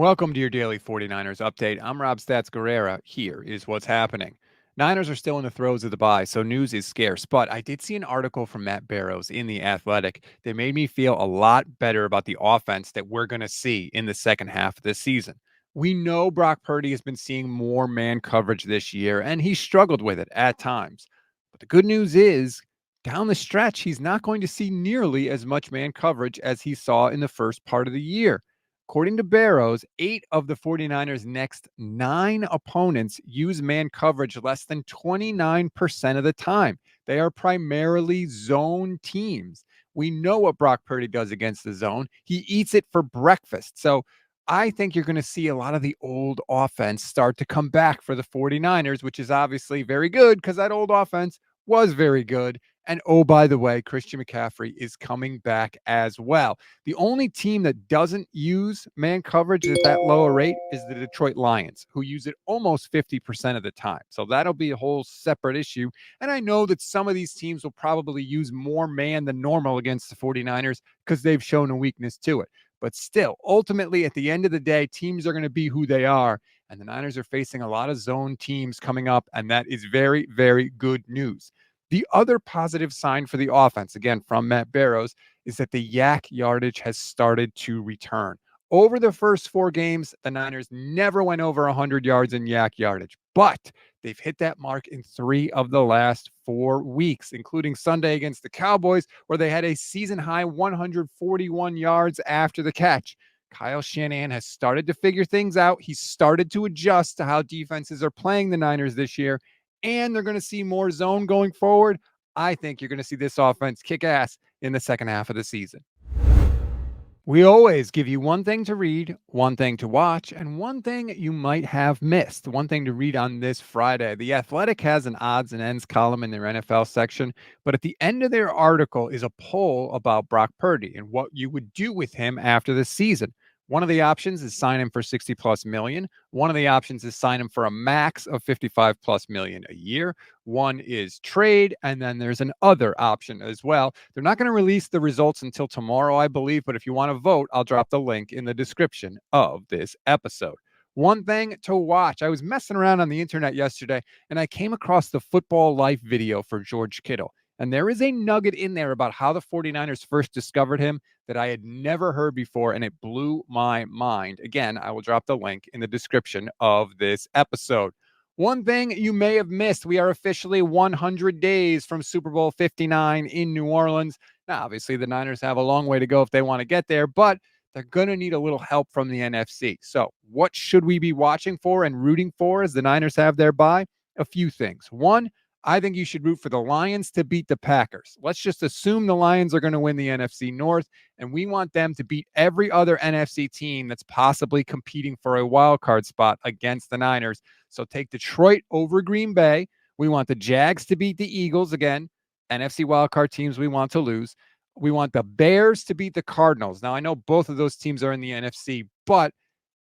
Welcome to your daily 49ers update. I'm Rob Stats Guerrera. Here is what's happening. Niners are still in the throes of the bye, so news is scarce. But I did see an article from Matt Barrows in The Athletic that made me feel a lot better about the offense that we're going to see in the second half of this season. We know Brock Purdy has been seeing more man coverage this year, and he struggled with it at times. But the good news is, down the stretch, he's not going to see nearly as much man coverage as he saw in the first part of the year. According to Barrows, 8 of the 49ers' next 9 opponents use man coverage less than 29% of the time. They are primarily zone teams. We know what Brock Purdy does against the zone. He eats it for breakfast. So I think you're going to see a lot of the old offense start to come back for the 49ers, which is obviously very good because that old offense was very good. And oh, by the way, Christian McCaffrey is coming back as well. The only team that doesn't use man coverage at that lower rate is the Detroit Lions, who use it almost 50% of the time. So that'll be a whole separate issue. And I know that some of these teams will probably use more man than normal against the 49ers because they've shown a weakness to it. But still, ultimately, at the end of the day, teams are going to be who they are. And the Niners are facing a lot of zone teams coming up. And that is very, very good news. The other positive sign for the offense, again, from Matt Barrows, is that the YAC yardage has started to return. Over the first 4 games, the Niners never went over 100 yards in YAC yardage, but they've hit that mark in 3 of the last 4 weeks, including Sunday against the Cowboys, where they had a season-high 141 yards after the catch. Kyle Shanahan has started to figure things out. He's started to adjust to how defenses are playing the Niners this year, and they're going to see more zone going forward. I think you're going to see this offense kick ass in the second half of the season. We always give you one thing to read, one thing to watch, and one thing you might have missed. One thing to read on this Friday. The Athletic has an odds and ends column in their NFL section, but at the end of their article is a poll about Brock Purdy and what you would do with him after the season. One of the options is sign him for 60 plus million. One of the options is sign him for a max of 55 plus million a year. One is trade, and then there's an other option as well. They're not going to release the results until tomorrow, I believe, but if you want to vote, I'll drop the link in the description of this episode. One thing to watch. I was messing around on the internet yesterday, and I came across the Football Life video for George Kittle. And there is a nugget in there about how the 49ers first discovered him that I had never heard before, and it blew my mind. Again, I will drop the link in the description of this episode. One thing you may have missed, we are officially 100 days from Super Bowl 59 in New Orleans. Now, obviously, the Niners have a long way to go if they want to get there, but they're going to need a little help from the NFC. So what should we be watching for and rooting for as the Niners have their bye? A few things. One, I think you should root for the Lions to beat the Packers. Let's just assume the Lions are going to win the NFC North, and we want them to beat every other NFC team that's possibly competing for a wild card spot against the Niners. So take Detroit over Green Bay. We want the Jags to beat the Eagles again. NFC wildcard teams we want to lose. We want the Bears to beat the Cardinals. Now, I know both of those teams are in the NFC, but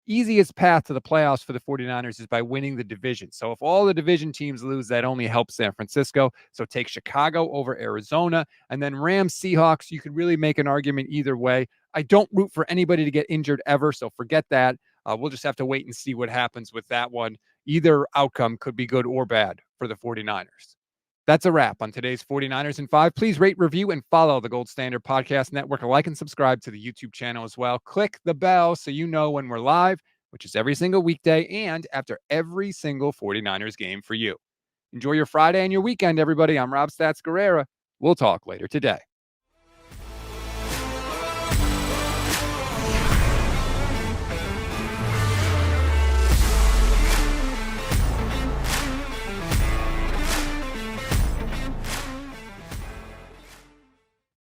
easiest path to the playoffs for the 49ers is by winning the division. So if all the division teams lose, that only helps San Francisco. So take Chicago over Arizona, and then Rams, Seahawks. You could really make an argument either way. I don't root for anybody to get injured ever, so forget that. We'll just have to wait and see what happens with that one. Either outcome could be good or bad for the 49ers. That's a wrap on today's 49ers in 5. Please rate, review, and follow the Gold Standard Podcast Network. Like and subscribe to the YouTube channel as well. Click the bell so you know when we're live, which is every single weekday and after every single 49ers game for you. Enjoy your Friday and your weekend, everybody. I'm Rob Stats Guerrera. We'll talk later today.